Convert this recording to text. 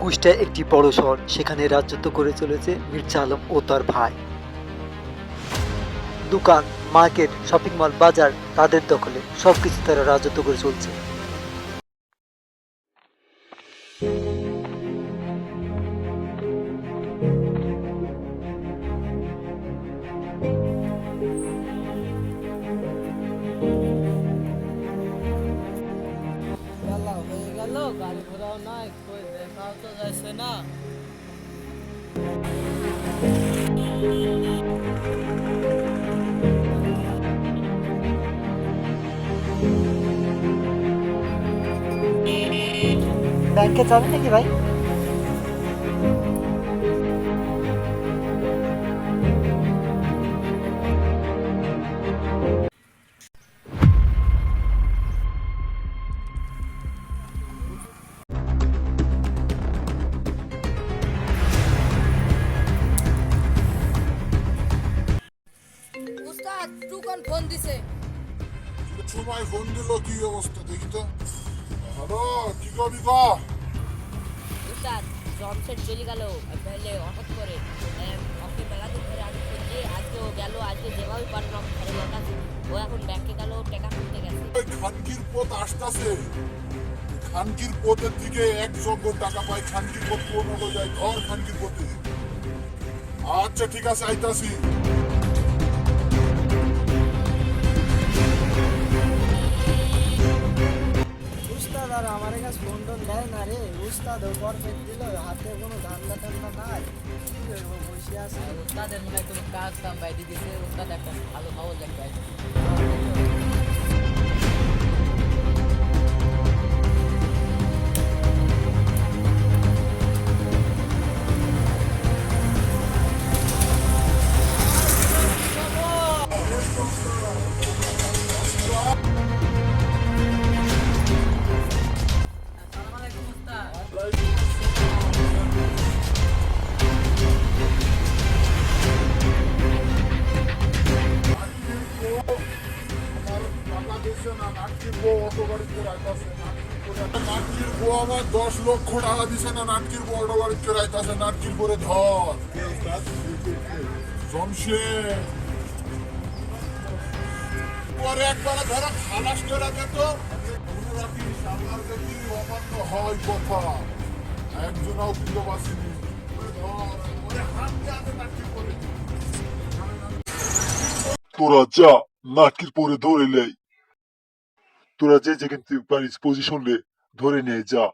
কুষ্টা একটি বড় শহর, সেখানে রাজত্ব করে চলেছে মির্জা আলম ও তার ভাই। দোকান, মার্কেট, শপিং মল, বাজার তাদের দখলে, সবকিছু তারা রাজত্ব করে চলছে। বেলা হয়ে গেল, গাড়ি ঘোড়াও নাই, কই দেখাও তো যাচ্ছে না। ব্যাংকে যাবেন নাকি ভাই? উস্তাদ টুকন ফোন দিছে। সময় ফোন দিল, কি অবস্থা দেখি তো। হ্যালো, কি করবি ক? উস্তাদ জমশেদ চলে গেল পেলে হঠাৎ করে ওকে মেলা দিন ধরে আমি খুঁজছি, আজকেও গেল, আজকে যেভাবে পারলাম ঘরে লোকাছে। ও এখন ব্যাংকে গেল, টাকা তুলতে গেছে। ওই খানকির পথ আসতেছে, খানকির পথের দিকে এক যোগ্য টাকা পাই। খানকির পথ কোন হলো যায়, ঘর খানকির পথে। আচ্ছা ঠিক আছে, আইতাছি। উস্তাদ আর আমার কাছে ফোন টোন দেয় না রে। উস্তাদ ও পরফেক্ট দিল, হাতে কোনো ধান্দা টান্দা নাই, কি করবো, বসে আছে। উস্তাদের মনে হয় কোনো কাজ কাম বাইরে দিয়েছে। উস্তাদ একটা ভালো খবর দেখতে আসবে। নাটকির বউ আমার 10 লক্ষ টাকা দিছে না, নাটকির বউ অটো গাড়ি চড়াইতেছে। নাটকির পরে ধর জমশেদ পরে একবার ধরো খালাস করে যেত। মনে রাখিস, আমার যদি অমান্য হয় কথা, একজনও কিন্তু বাঁচিনি। তোরা যা, নাটকির পরে ধরে লেই। তোরা যে যেখান থেকে পারিস পজিশন লে, ধরে নিয়ে যা।